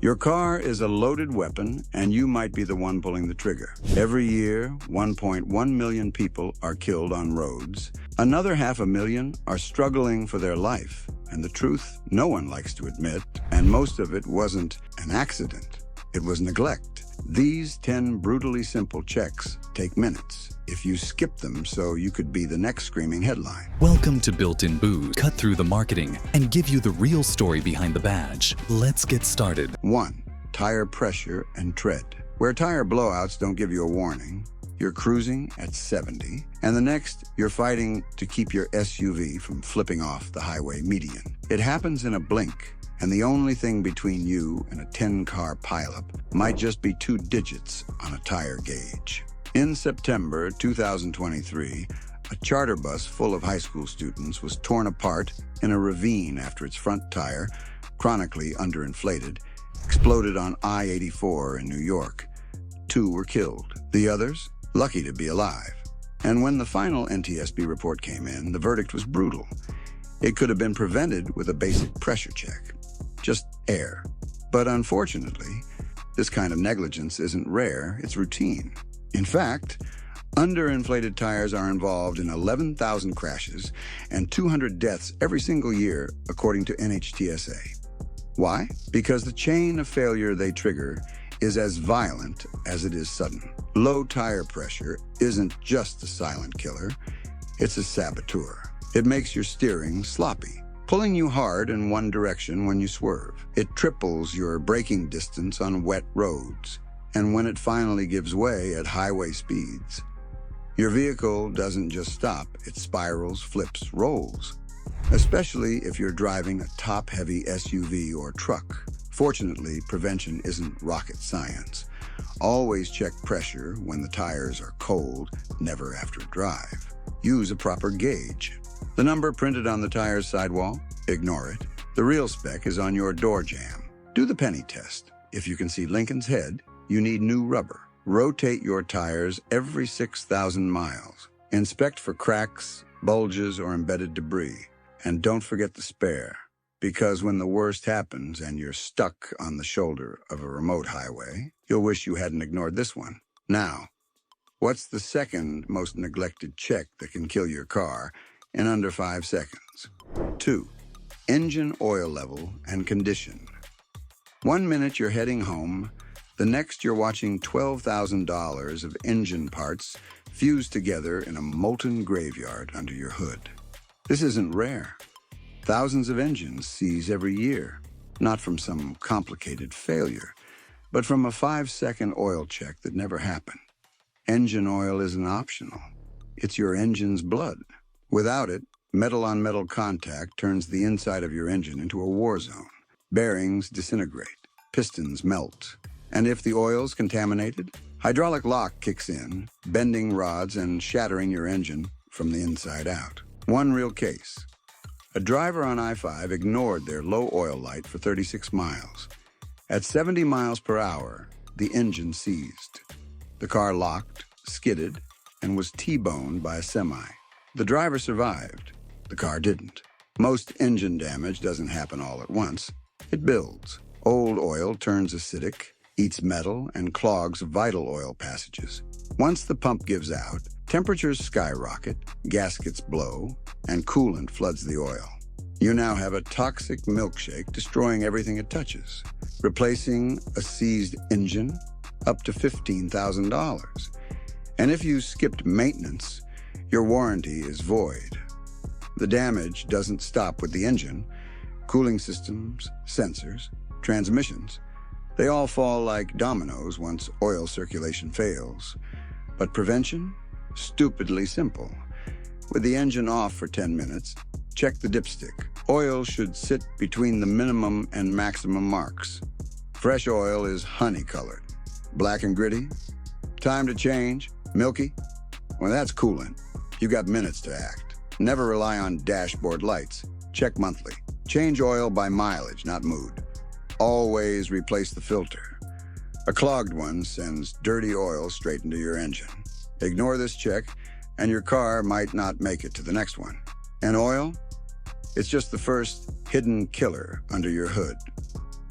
Your car is a loaded weapon, and you might be the one pulling the trigger. Every year, 1.1 million people are killed on roads. Another 500,000 are struggling for their life. And the truth, no one likes to admit, and most of it wasn't an accident. It was neglect. These 10 brutally simple checks take minutes if you skip them so you could be the next screaming headline. Welcome to Built-in Booze. Cut through the marketing and give you the real story behind the badge. Let's get started. 1. Tire pressure and tread. Where tire blowouts don't give you a warning, you're cruising at 70, and the next, you're fighting to keep your SUV from flipping off the highway median. It happens in a blink, and the only thing between you and a 10-car pileup might just be 2 digits on a tire gauge. In September 2023, a charter bus full of high school students was torn apart in a ravine after its front tire, chronically underinflated, exploded on I-84 in New York. 2 were killed. The others, lucky to be alive. And when the final NTSB report came in, the verdict was brutal. It could have been prevented with a basic pressure check. Just air. But unfortunately, this kind of negligence isn't rare, it's routine. In fact, underinflated tires are involved in 11,000 crashes and 200 deaths every single year, according to NHTSA. Why? Because the chain of failure they trigger is as violent as it is sudden. Low tire pressure isn't just a silent killer, it's a saboteur. It makes your steering sloppy, pulling you hard in one direction when you swerve. It triples your braking distance on wet roads, and when it finally gives way at highway speeds, your vehicle doesn't just stop, it spirals, flips, rolls. Especially if you're driving a top-heavy SUV or truck. Fortunately, prevention isn't rocket science. Always check pressure when the tires are cold, never after a drive. Use a proper gauge. The number printed on the tire's sidewall? Ignore it. The real spec is on your door jamb. Do the penny test. If you can see Lincoln's head, you need new rubber. Rotate your tires every 6,000 miles. Inspect for cracks, bulges, or embedded debris. And don't forget the spare. Because when the worst happens and you're stuck on the shoulder of a remote highway, you'll wish you hadn't ignored this one. Now, what's the second most neglected check that can kill your car in under 5 seconds? 2. Engine oil level and condition. 1 minute you're heading home, the next you're watching $12,000 of engine parts fused together in a molten graveyard under your hood. This isn't rare. Thousands of engines seize every year, not from some complicated failure, but from a 5-second oil check that never happened. Engine oil isn't optional. It's your engine's blood. Without it, metal-on-metal contact turns the inside of your engine into a war zone. Bearings disintegrate, pistons melt, and if the oil's contaminated, hydraulic lock kicks in, bending rods and shattering your engine from the inside out. One real case. A driver on I-5 ignored their low oil light for 36 miles. At 70 miles per hour, the engine seized. The car locked, skidded, and was T-boned by a semi. The driver survived. The car didn't. Most engine damage doesn't happen all at once. It builds. Old oil turns acidic, eats metal, and clogs vital oil passages. Once the pump gives out, temperatures skyrocket, gaskets blow, and coolant floods the oil. You now have a toxic milkshake destroying everything it touches. Replacing a seized engine, up to $15,000. And if you skipped maintenance, your warranty is void. The damage doesn't stop with the engine. Cooling systems, sensors, transmissions, they all fall like dominoes once oil circulation fails. But prevention? Stupidly simple. With the engine off for 10 minutes, check the dipstick. Oil should sit between the minimum and maximum marks. Fresh oil is honey-colored. Black and gritty? Time to change? Milky? Well, that's coolant. You got minutes to act. Never rely on dashboard lights. Check monthly. Change oil by mileage, not mood. Always replace the filter. A clogged one sends dirty oil straight into your engine. Ignore this check, and your car might not make it to the next one. And oil? It's just the first hidden killer under your hood.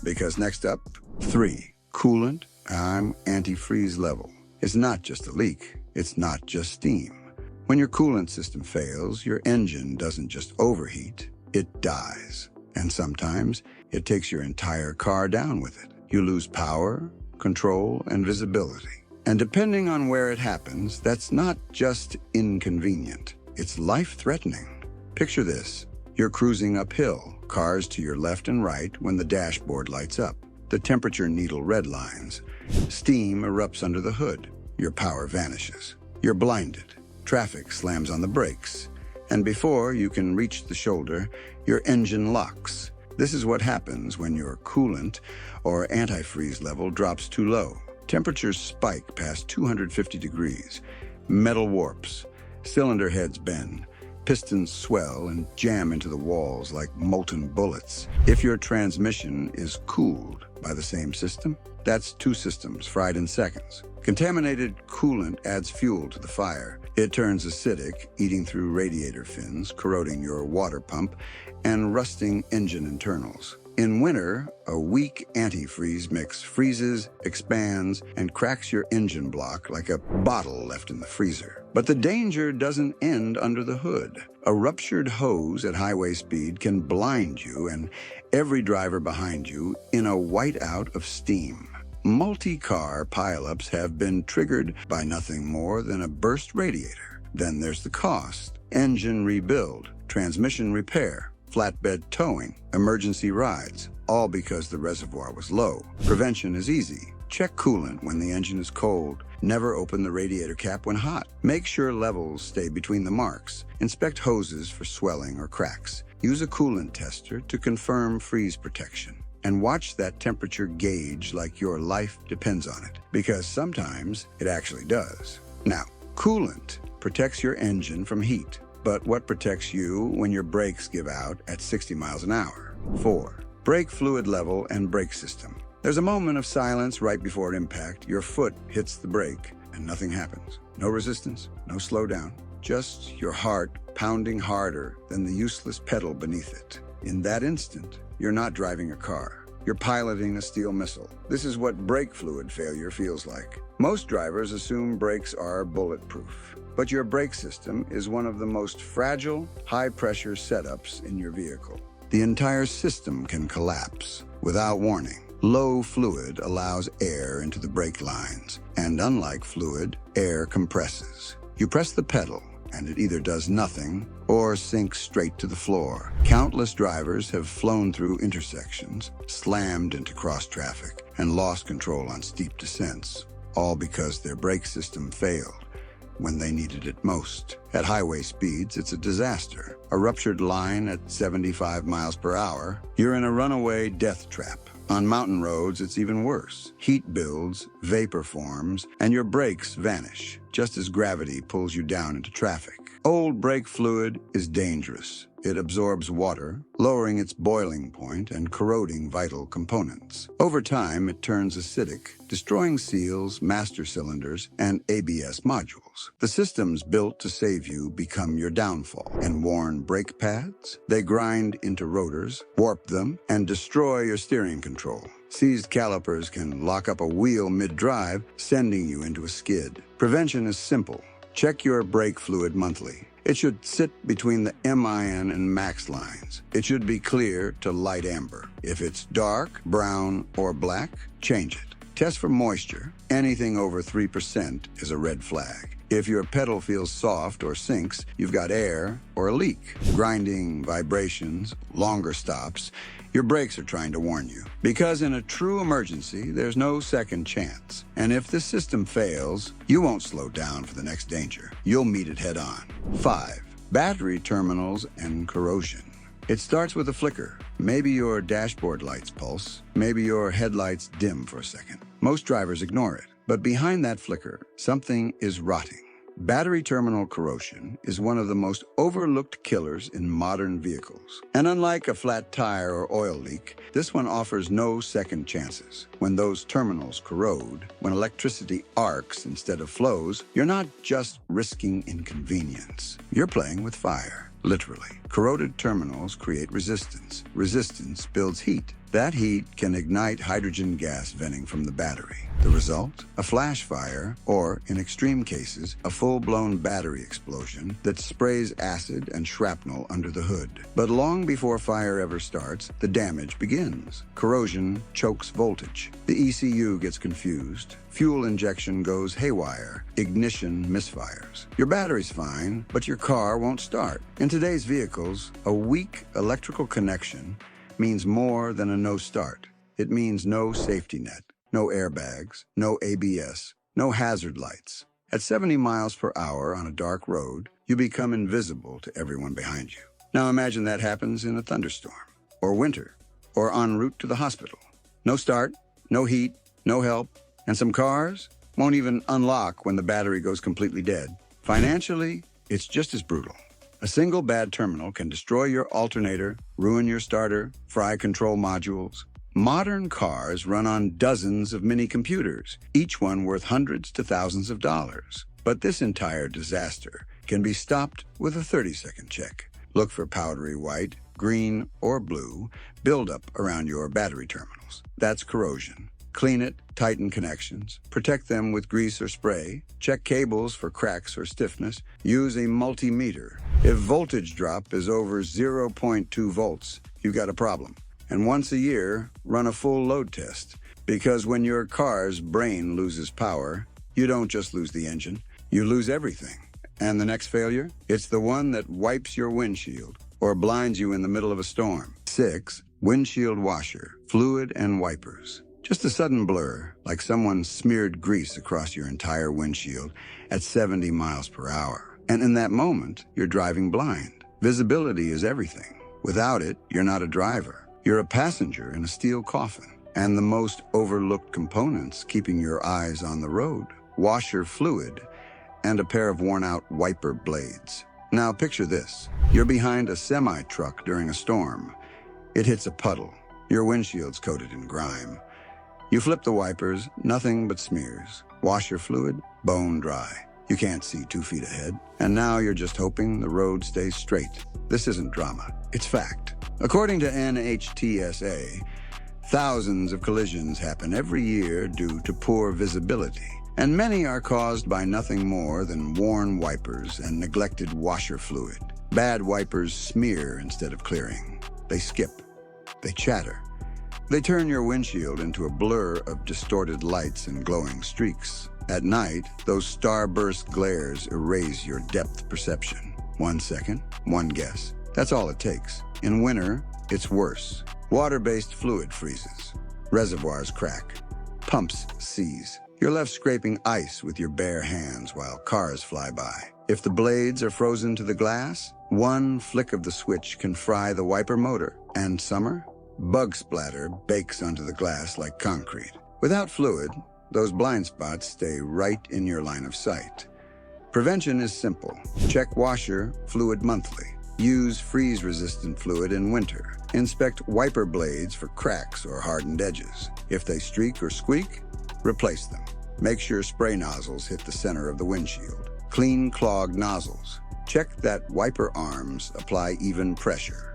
Because next up, 3. Coolant antifreeze level. It's not just a leak. It's not just steam. When your coolant system fails, your engine doesn't just overheat, it dies. And sometimes it takes your entire car down with it. You lose power, control, and visibility. And depending on where it happens, that's not just inconvenient. It's life-threatening. Picture this. You're cruising uphill, cars to your left and right when the dashboard lights up. The temperature needle redlines. Steam erupts under the hood. Your power vanishes. You're blinded. Traffic slams on the brakes. And before you can reach the shoulder, your engine locks. This is what happens when your coolant or antifreeze level drops too low. Temperatures spike past 250 degrees. Metal warps. Cylinder heads bend. Pistons swell and jam into the walls like molten bullets. If your transmission is cooled by the same system, that's two systems fried in seconds. Contaminated coolant adds fuel to the fire. It turns acidic, eating through radiator fins, corroding your water pump, and rusting engine internals. In winter, a weak antifreeze mix freezes, expands, and cracks your engine block like a bottle left in the freezer. But the danger doesn't end under the hood. A ruptured hose at highway speed can blind you and every driver behind you in a whiteout of steam. Multi-car pileups have been triggered by nothing more than a burst radiator. Then there's the cost: engine rebuild, transmission repair, flatbed towing, emergency rides, all because the reservoir was low. Prevention is easy. Check coolant when the engine is cold. Never open the radiator cap when hot. Make sure levels stay between the marks. Inspect hoses for swelling or cracks. Use a coolant tester to confirm freeze protection. And watch that temperature gauge like your life depends on it, because sometimes it actually does. Now, coolant protects your engine from heat. But what protects you when your brakes give out at 60 miles an hour? 4. Brake fluid level and brake system. There's a moment of silence right before impact. Your foot hits the brake and nothing happens. No resistance, no slowdown. Just your heart pounding harder than the useless pedal beneath it. In that instant, you're not driving a car. You're piloting a steel missile. This is what brake fluid failure feels like. Most drivers assume brakes are bulletproof. But your brake system is one of the most fragile, high-pressure setups in your vehicle. The entire system can collapse without warning. Low fluid allows air into the brake lines, and unlike fluid, air compresses. You press the pedal, and it either does nothing or sinks straight to the floor. Countless drivers have flown through intersections, slammed into cross traffic, and lost control on steep descents, all because their brake system failed when they needed it most. At highway speeds, it's a disaster. A ruptured line at 75 miles per hour, you're in a runaway death trap. On mountain roads, it's even worse. Heat builds, vapor forms, and your brakes vanish, just as gravity pulls you down into traffic. Old brake fluid is dangerous. It absorbs water, lowering its boiling point and corroding vital components. Over time, it turns acidic, destroying seals, master cylinders, and ABS modules. The systems built to save you become your downfall. And worn brake pads? They grind into rotors, warp them, and destroy your steering control. Seized calipers can lock up a wheel mid-drive, sending you into a skid. Prevention is simple. Check your brake fluid monthly. It should sit between the MIN and max lines. It should be clear to light amber. If it's dark, brown, or black, change it. Test for moisture. Anything over 3% is a red flag. If your pedal feels soft or sinks, you've got air or a leak. Grinding, vibrations, longer stops, your brakes are trying to warn you. Because in a true emergency, there's no second chance. And if the system fails, you won't slow down for the next danger. You'll meet it head on. 5. Battery terminals and corrosion. It starts with a flicker. Maybe your dashboard lights pulse. Maybe your headlights dim for a second. Most drivers ignore it. But behind that flicker, something is rotting. Battery terminal corrosion is one of the most overlooked killers in modern vehicles. And unlike a flat tire or oil leak, this one offers no second chances. When those terminals corrode, when electricity arcs instead of flows, you're not just risking inconvenience. You're playing with fire, literally. Corroded terminals create resistance. Resistance builds heat. That heat can ignite hydrogen gas venting from the battery. The result? A flash fire, or, in extreme cases, a full-blown battery explosion that sprays acid and shrapnel under the hood. But long before fire ever starts, the damage begins. Corrosion chokes voltage. The ECU gets confused. Fuel injection goes haywire. Ignition misfires. Your battery's fine, but your car won't start. In today's vehicles, a weak electrical connection means more than a no start. It means no safety net, no airbags, no ABS, no hazard lights. At 70 miles per hour on a dark road, you become invisible to everyone behind you. Now imagine that happens in a thunderstorm, or winter, or en route to the hospital. No start, no heat, no help, and some cars won't even unlock when the battery goes completely dead. Financially, it's just as brutal. A single bad terminal can destroy your alternator, ruin your starter, fry control modules. Modern cars run on dozens of mini-computers, each one worth hundreds to thousands of dollars. But this entire disaster can be stopped with a 30-second check. Look for powdery white, green, or blue buildup around your battery terminals. That's corrosion. Clean it, tighten connections, protect them with grease or spray, check cables for cracks or stiffness, use a multimeter. If voltage drop is over 0.2 volts, you've got a problem. And once a year, run a full load test. Because when your car's brain loses power, you don't just lose the engine, you lose everything. And the next failure? It's the one that wipes your windshield or blinds you in the middle of a storm. 6. Windshield washer, fluid and wipers. Just a sudden blur, like someone smeared grease across your entire windshield at 70 miles per hour. And in that moment, you're driving blind. Visibility is everything. Without it, you're not a driver. You're a passenger in a steel coffin. And the most overlooked components keeping your eyes on the road: washer fluid and a pair of worn-out wiper blades. Now picture this. You're behind a semi-truck during a storm. It hits a puddle. Your windshield's coated in grime. You flip the wipers, nothing but smears. Washer fluid, bone dry. You can't see 2 feet ahead. And now you're just hoping the road stays straight. This isn't drama, it's fact. According to NHTSA, thousands of collisions happen every year due to poor visibility. And many are caused by nothing more than worn wipers and neglected washer fluid. Bad wipers smear instead of clearing. They skip. They chatter. They turn your windshield into a blur of distorted lights and glowing streaks. At night, those starburst glares erase your depth perception. 1 second, one guess. That's all it takes. In winter, it's worse. Water-based fluid freezes. Reservoirs crack. Pumps seize. You're left scraping ice with your bare hands while cars fly by. If the blades are frozen to the glass, one flick of the switch can fry the wiper motor. And summer? Bug splatter bakes onto the glass like concrete. Without fluid, those blind spots stay right in your line of sight. Prevention is simple. Check washer fluid monthly. Use freeze-resistant fluid in winter. Inspect wiper blades for cracks or hardened edges. If they streak or squeak, replace them. Make sure spray nozzles hit the center of the windshield. Clean clogged nozzles. Check that wiper arms apply even pressure.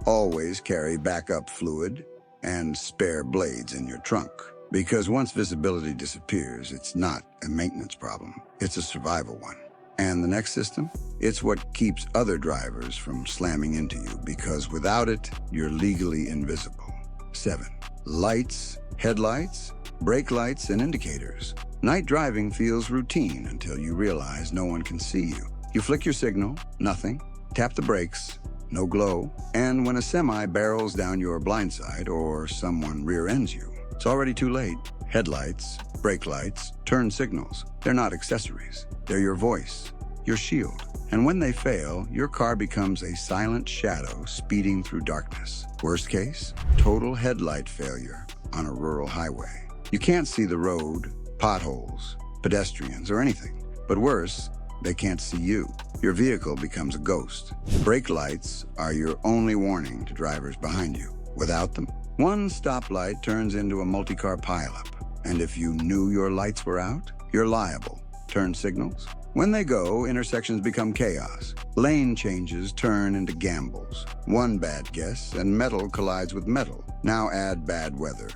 Always carry backup fluid and spare blades in your trunk. Because once visibility disappears, it's not a maintenance problem. It's a survival one. And the next system? It's what keeps other drivers from slamming into you, because without it, you're legally invisible. 7. Lights, headlights, brake lights, and indicators. Night driving feels routine until you realize no one can see you. You flick your signal, nothing. Tap the brakes, no glow. And when a semi barrels down your blind side or someone rear ends you, it's already too late. Headlights, brake lights, turn signals. They're not accessories. They're your voice, your shield. And when they fail, your car becomes a silent shadow speeding through darkness. Worst case, total headlight failure on a rural highway. You can't see the road, potholes, pedestrians, or anything. But worse, they can't see you. Your vehicle becomes a ghost. Brake lights are your only warning to drivers behind you. Without them, one stoplight turns into a multi-car pileup. And if you knew your lights were out, you're liable. Turn signals, When they go, intersections become chaos. Lane changes turn into gambles. One bad guess, and metal collides with metal. Now add bad weather.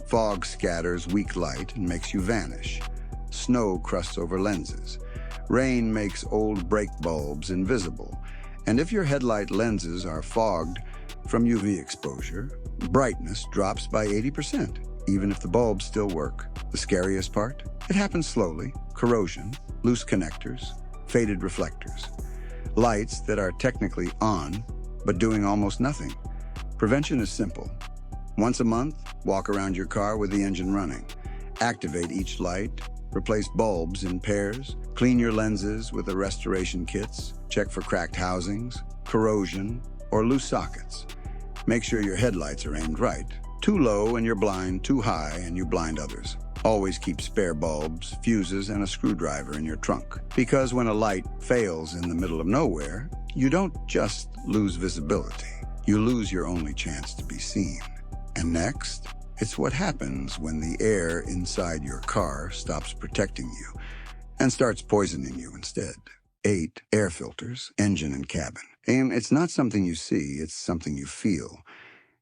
Fog scatters weak light and makes you vanish. Snow crusts over lenses. Rain makes old brake bulbs invisible. And if your headlight lenses are fogged from UV exposure, brightness drops by 80%, even if the bulbs still work. The scariest part? It happens slowly. Corrosion, loose connectors, faded reflectors. Lights that are technically on, but doing almost nothing. Prevention is simple. Once a month, walk around your car with the engine running. Activate each light, replace bulbs in pairs, clean your lenses with the restoration kits, check for cracked housings, corrosion, or loose sockets. Make sure your headlights are aimed right. Too low and you're blind, too high and you blind others. Always keep spare bulbs, fuses, and a screwdriver in your trunk. Because when a light fails in the middle of nowhere, you don't just lose visibility. You lose your only chance to be seen. And next, it's what happens when the air inside your car stops protecting you and starts poisoning you instead. 8. Air filters, engine and cabin. And it's not something you see, it's something you feel.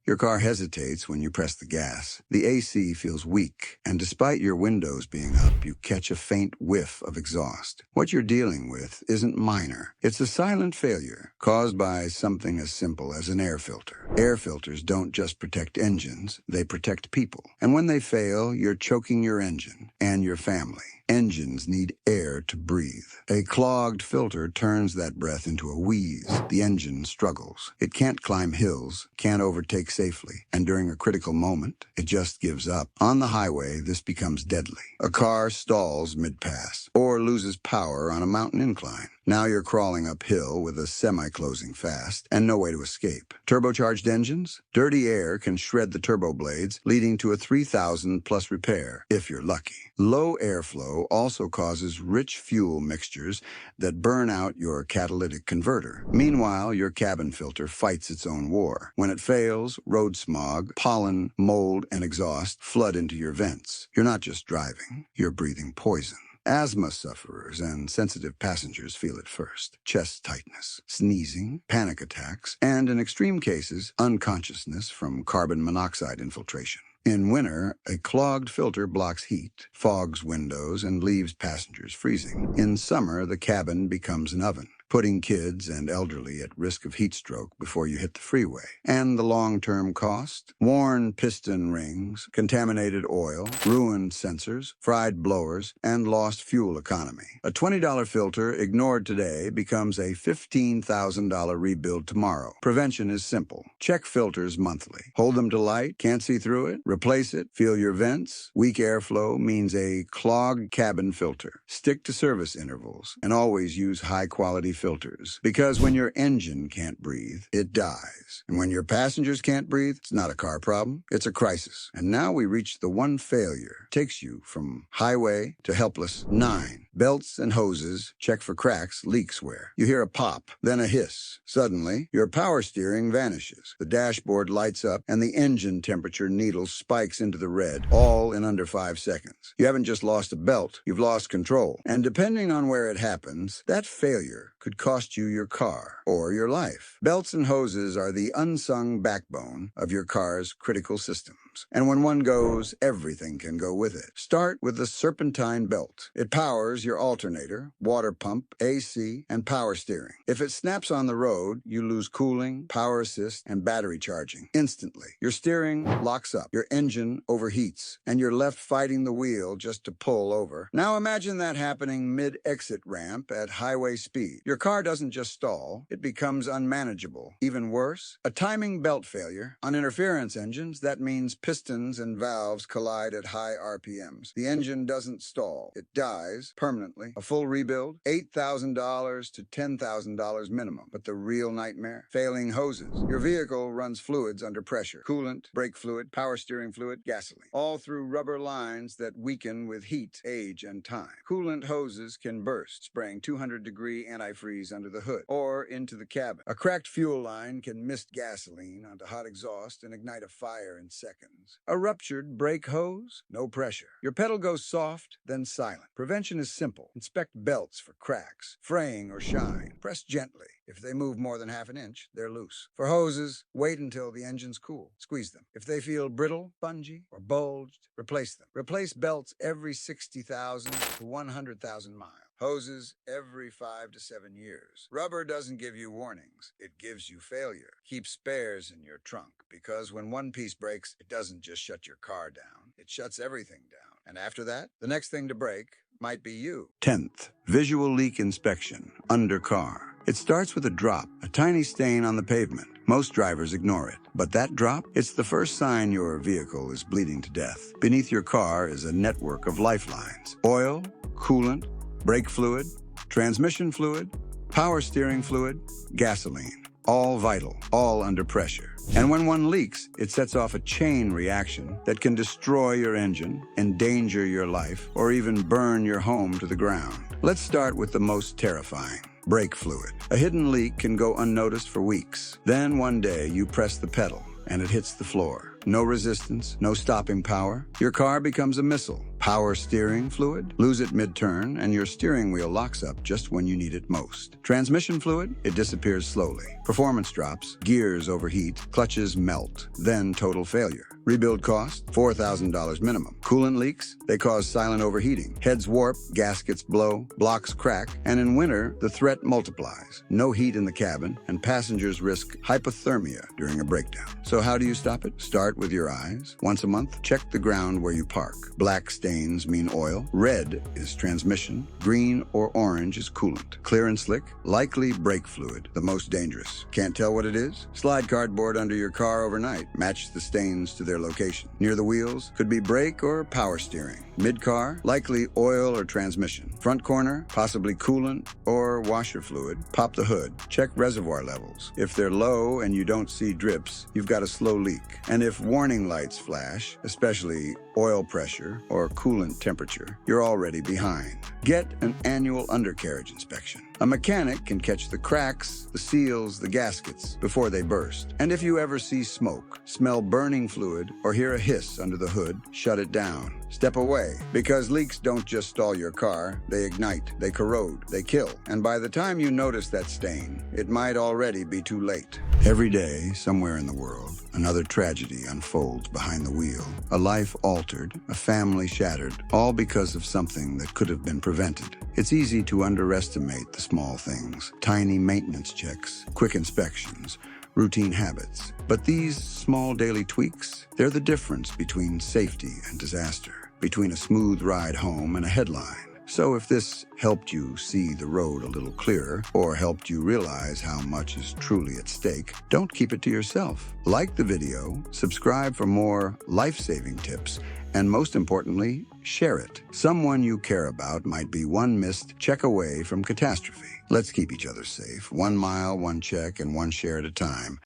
Your car hesitates when you press the gas. The AC feels weak, and despite your windows being up, you catch a faint whiff of exhaust. What you're dealing with isn't minor. It's a silent failure caused by something as simple as an air filter. Air filters don't just protect engines, they protect people. And when they fail, you're choking your engine and your family. Engines need air to breathe. A clogged filter turns that breath into a wheeze. The engine struggles. It can't climb hills, can't overtake safely, and during a critical moment, it just gives up. On the highway, this becomes deadly. A car stalls mid-pass or loses power on a mountain incline. Now you're crawling uphill with a semi-closing fast and no way to escape. Turbocharged engines? Dirty air can shred the turbo blades, leading to a 3,000 plus repair, if you're lucky. Low airflow also causes rich fuel mixtures that burn out your catalytic converter. Meanwhile, your cabin filter fights its own war. When it fails, road smog, pollen, mold, and exhaust flood into your vents. You're not just driving, you're breathing poison. Asthma sufferers and sensitive passengers feel it first. Chest tightness, sneezing, panic attacks, and in extreme cases, unconsciousness from carbon monoxide infiltration. In winter, a clogged filter blocks heat, fogs windows, and leaves passengers freezing. In summer, the cabin becomes an oven, putting kids and elderly at risk of heat stroke before you hit the freeway. And the long-term cost? Worn piston rings, contaminated oil, ruined sensors, fried blowers, and lost fuel economy. A $20 filter ignored today becomes a $15,000 rebuild tomorrow. Prevention is simple. Check filters monthly. Hold them to light, can't see through it, replace it, feel your vents. Weak airflow means a clogged cabin filter. Stick to service intervals and always use high-quality filters. Because when your engine can't breathe, it dies. And when your passengers can't breathe, it's not a car problem, it's a crisis. And now we reach the one failure takes you from highway to helpless. 9. Belts and hoses, check for cracks, leaks where. You hear a pop, then a hiss. Suddenly, your power steering vanishes. The dashboard lights up and the engine temperature needle spikes into the red, all in under 5 seconds. You haven't just lost a belt, you've lost control. And depending on where it happens, that failure could cost you your car or your life. Belts and hoses are the unsung backbone of your car's critical systems. And when one goes, everything can go with it. Start with the serpentine belt. It powers your alternator, water pump, AC, and power steering. If it snaps on the road, you lose cooling, power assist, and battery charging instantly. Your steering locks up, your engine overheats, and you're left fighting the wheel just to pull over. Now imagine that happening mid-exit ramp at highway speed. Your car doesn't just stall, it becomes unmanageable. Even worse, a timing belt failure. On interference engines, that means pistons and valves collide at high RPMs. The engine doesn't stall, it dies permanently. A full rebuild, $8,000 to $10,000 minimum. But the real nightmare? Failing hoses. Your vehicle runs fluids under pressure. Coolant, brake fluid, power steering fluid, gasoline. All through rubber lines that weaken with heat, age, and time. Coolant hoses can burst, spraying 200-degree antifreeze under the hood or into the cabin. A cracked fuel line can mist gasoline onto hot exhaust and ignite a fire in seconds. happens. A ruptured brake hose? No pressure. Your pedal goes soft, then silent. Prevention is simple. Inspect belts for cracks, fraying, or shine. Press gently. If they move more than half an inch, they're loose. For hoses, wait until the engine's cool. Squeeze them. If they feel brittle, spongy, or bulged, replace them. Replace belts every 60,000 to 100,000 miles. Hoses every 5 to 7 years. Rubber doesn't give you warnings. It gives you failure. Keep spares in your trunk, because when one piece breaks, it doesn't just shut your car down. It shuts everything down. And after that, the next thing to break might be you. 10th, visual leak inspection, under car. It starts with a drop, a tiny stain on the pavement. Most drivers ignore it. But that drop, it's the first sign your vehicle is bleeding to death. Beneath your car is a network of lifelines. Oil, coolant, brake fluid, transmission fluid, power steering fluid, gasoline. All vital, all under pressure. And when one leaks, it sets off a chain reaction that can destroy your engine, endanger your life, or even burn your home to the ground. Let's start with the most terrifying. Brake fluid. A hidden leak can go unnoticed for weeks. Then one day you press the pedal and it hits the floor. No resistance, no stopping power. Your car becomes a missile. Power steering fluid, lose it mid-turn, and your steering wheel locks up just when you need it most. Transmission fluid, it disappears slowly. Performance drops, gears overheat, clutches melt, then total failure. Rebuild cost, $4,000 minimum. Coolant leaks, they cause silent overheating. Heads warp, gaskets blow, blocks crack, and in winter, the threat multiplies. No heat in the cabin, and passengers risk hypothermia during a breakdown. So how do you stop it? Start with your eyes. Once a month, check the ground where you park. Black stains mean oil. Red is transmission. Green or orange is coolant. Clear and slick, likely brake fluid, the most dangerous. Can't tell what it is? Slide cardboard under your car overnight. Match the stains to their location. Near the wheels, could be brake or power steering. Mid-car, likely oil or transmission. Front corner, possibly coolant or washer fluid. Pop the hood. Check reservoir levels. If they're low and you don't see drips, you've got a slow leak. And if warning lights flash, especially oil pressure or coolant temperature, you're already behind. Get an annual undercarriage inspection. A mechanic can catch the cracks, the seals, the gaskets before they burst. And if you ever see smoke, smell burning fluid, or hear a hiss under the hood, shut it down. Step away, because leaks don't just stall your car, they ignite, they corrode, they kill. And by the time you notice that stain, it might already be too late. Every day, somewhere in the world, another tragedy unfolds behind the wheel. A life altered, a family shattered, all because of something that could have been prevented. It's easy to underestimate the small things, tiny maintenance checks, quick inspections, routine habits. But these small daily tweaks, they're the difference between safety and disaster, between a smooth ride home and a headline. So if this helped you see the road a little clearer, or helped you realize how much is truly at stake, don't keep it to yourself. Like the video, subscribe for more life-saving tips, and most importantly, share it. Someone you care about might be one missed check away from catastrophe. Let's keep each other safe, 1 mile, 1 check, and 1 share at a time.